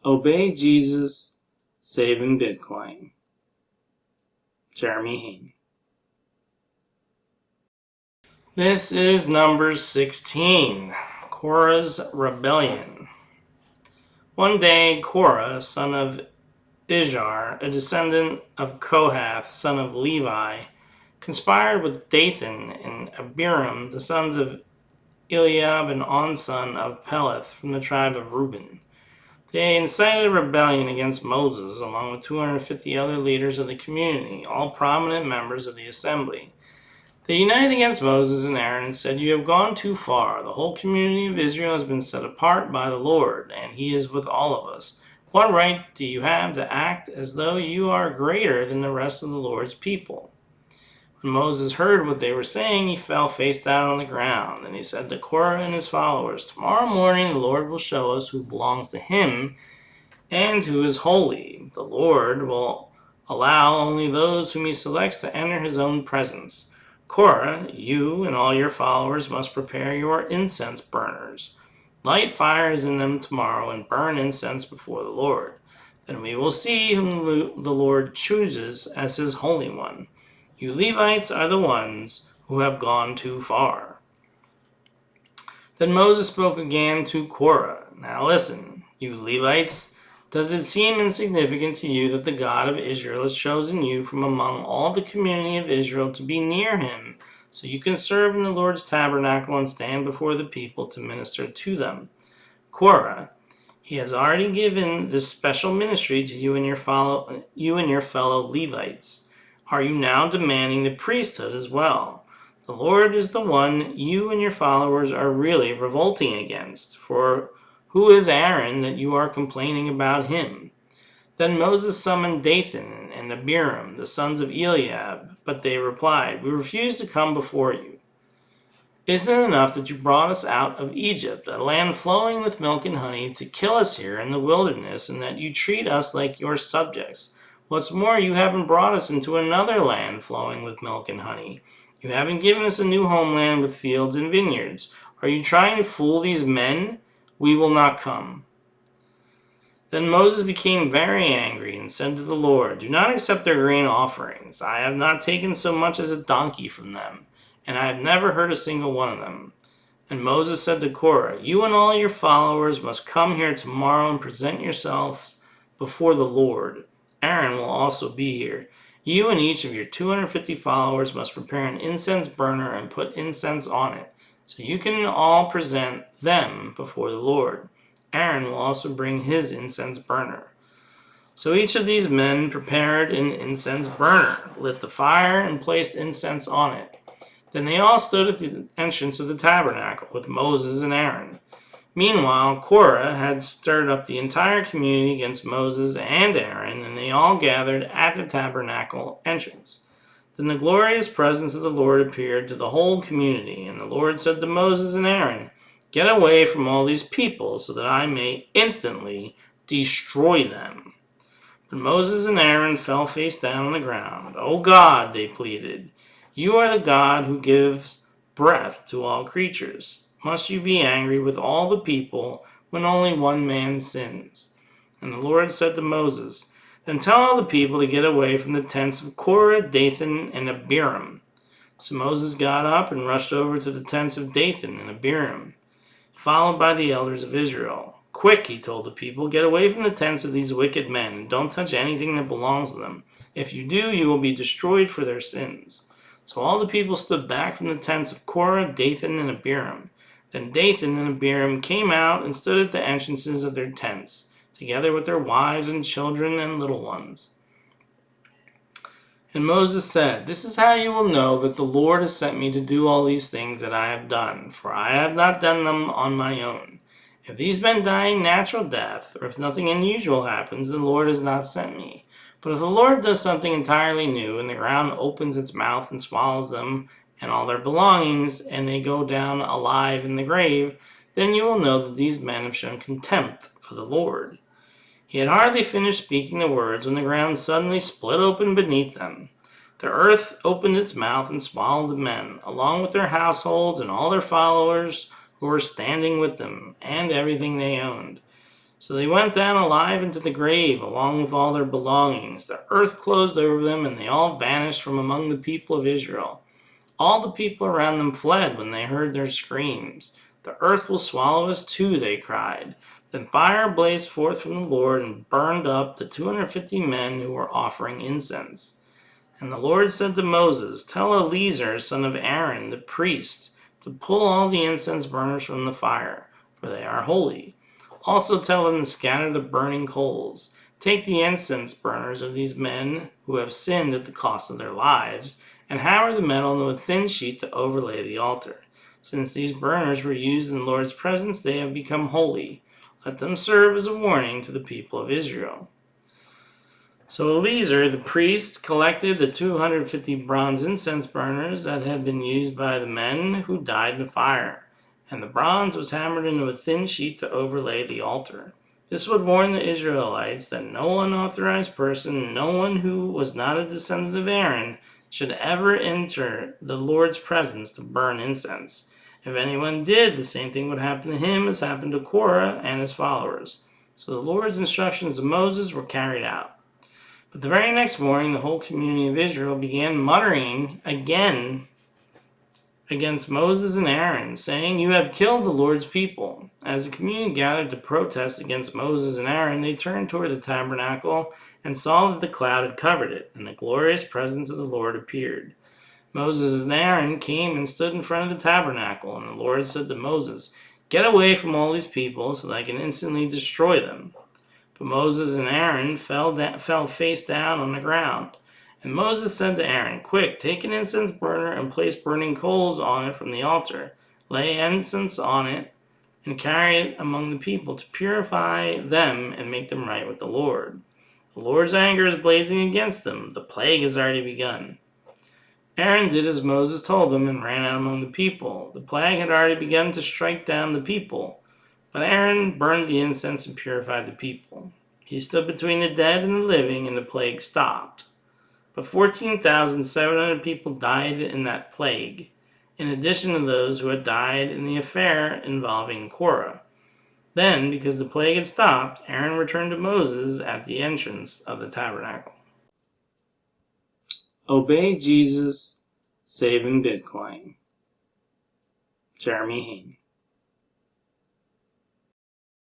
Obey Jesus, saving Bitcoin. Jeremy Hain. This is number 16, Korah's Rebellion. One day, Korah, son of Izhar, a descendant of Kohath, son of Levi, conspired with Dathan and Abiram, the sons of Eliab and On, son of Peleth, from the tribe of Reuben. They incited a rebellion against Moses, along with 250 other leaders of the community, all prominent members of the assembly. They united against Moses and Aaron and said, "You have gone too far. The whole community of Israel has been set apart by the Lord, and he is with all of us. What right do you have to act as though you are greater than the rest of the Lord's people?" When Moses heard what they were saying, he fell face down on the ground. And he said to Korah and his followers, "Tomorrow morning the Lord will show us who belongs to him and who is holy. The Lord will allow only those whom he selects to enter his own presence. Korah, you and all your followers must prepare your incense burners. Light fires in them tomorrow and burn incense before the Lord. Then we will see whom the Lord chooses as his Holy One. You Levites are the ones who have gone too far." Then Moses spoke again to Korah. "Now listen, you Levites. Does it seem insignificant to you that the God of Israel has chosen you from among all the community of Israel to be near him, so you can serve in the Lord's tabernacle and stand before the people to minister to them? Korah, he has already given this special ministry to you and your fellow Levites. Are you now demanding the priesthood as well? The Lord is the one you and your followers are really revolting against, for who is Aaron that you are complaining about him?" Then Moses summoned Dathan and Abiram, the sons of Eliab, but they replied, "We refuse to come before you. Isn't it enough that you brought us out of Egypt, a land flowing with milk and honey, to kill us here in the wilderness, and that you treat us like your subjects? What's more, you haven't brought us into another land flowing with milk and honey. You haven't given us a new homeland with fields and vineyards. Are you trying to fool these men? We will not come." Then Moses became very angry and said to the Lord, "Do not accept their grain offerings. I have not taken so much as a donkey from them, and I have never hurt a single one of them." And Moses said to Korah, "You and all your followers must come here tomorrow and present yourselves before the Lord. Aaron will also be here. You and each of your 250 followers must prepare an incense burner and put incense on it, so you can all present them before the Lord. Aaron will also bring his incense burner." So each of these men prepared an incense burner, lit the fire, and placed incense on it. Then they all stood at the entrance of the tabernacle with Moses and Aaron. Meanwhile, Korah had stirred up the entire community against Moses and Aaron, and they all gathered at the tabernacle entrance. Then the glorious presence of the Lord appeared to the whole community, and the Lord said to Moses and Aaron, "Get away from all these people so that I may instantly destroy them." But Moses and Aaron fell face down on the ground. "O God," they pleaded, "you are the God who gives breath to all creatures. Must you be angry with all the people when only one man sins?" And the Lord said to Moses, "Then tell all the people to get away from the tents of Korah, Dathan, and Abiram." So Moses got up and rushed over to the tents of Dathan and Abiram, followed by the elders of Israel. "Quick," he told the people, "get away from the tents of these wicked men, and don't touch anything that belongs to them. If you do, you will be destroyed for their sins." So all the people stood back from the tents of Korah, Dathan, and Abiram. Then Dathan and Abiram came out and stood at the entrances of their tents, together with their wives and children and little ones. And Moses said, "This is how you will know that the Lord has sent me to do all these things that I have done, for I have not done them on my own. If these men die a natural death, or if nothing unusual happens, the Lord has not sent me. But if the Lord does something entirely new, and the ground opens its mouth and swallows them and all their belongings, and they go down alive in the grave, then you will know that these men have shown contempt for the Lord." He had hardly finished speaking the words when the ground suddenly split open beneath them. The earth opened its mouth and swallowed the men, along with their households and all their followers who were standing with them, and everything they owned. So they went down alive into the grave, along with all their belongings. The earth closed over them, and they all vanished from among the people of Israel. All the people around them fled when they heard their screams. The earth will swallow us too, they cried. Then fire blazed forth from the Lord and burned up the 250 men who were offering incense. And the Lord said to Moses, "Tell Eleazar, son of Aaron, the priest, to pull all the incense burners from the fire, for they are holy. Also tell them to scatter the burning coals. Take the incense burners of these men who have sinned at the cost of their lives, and hammer the metal into a thin sheet to overlay the altar. Since these burners were used in the Lord's presence, they have become holy. Let them serve as a warning to the people of Israel." So Eleazar, the priest, collected the 250 bronze incense burners that had been used by the men who died in the fire, and the bronze was hammered into a thin sheet to overlay the altar. This would warn the Israelites that no unauthorized person, no one who was not a descendant of Aaron, should ever enter the Lord's presence to burn incense. If anyone did, the same thing would happen to him as happened to Korah and his followers. So the Lord's instructions to Moses were carried out. But the very next morning, the whole community of Israel began muttering again against Moses and Aaron, saying, "You have killed the Lord's people." As the community gathered to protest against Moses and Aaron, they turned toward the tabernacle and saw that the cloud had covered it, and the glorious presence of the Lord appeared. Moses and Aaron came and stood in front of the tabernacle, and the Lord said to Moses, "Get away from all these people so that I can instantly destroy them." But Moses and Aaron fell face down on the ground. And Moses said to Aaron, "Quick, take an incense burner and place burning coals on it from the altar. Lay incense on it and carry it among the people to purify them and make them right with the Lord. The Lord's anger is blazing against them. The plague has already begun." Aaron did as Moses told him and ran out among the people. The plague had already begun to strike down the people. But Aaron burned the incense and purified the people. He stood between the dead and the living, and the plague stopped. But 14,700 people died in that plague, in addition to those who had died in the affair involving Korah. Then, because the plague had stopped, Aaron returned to Moses at the entrance of the tabernacle. Obey Jesus, saving Bitcoin. Jeremy Hain.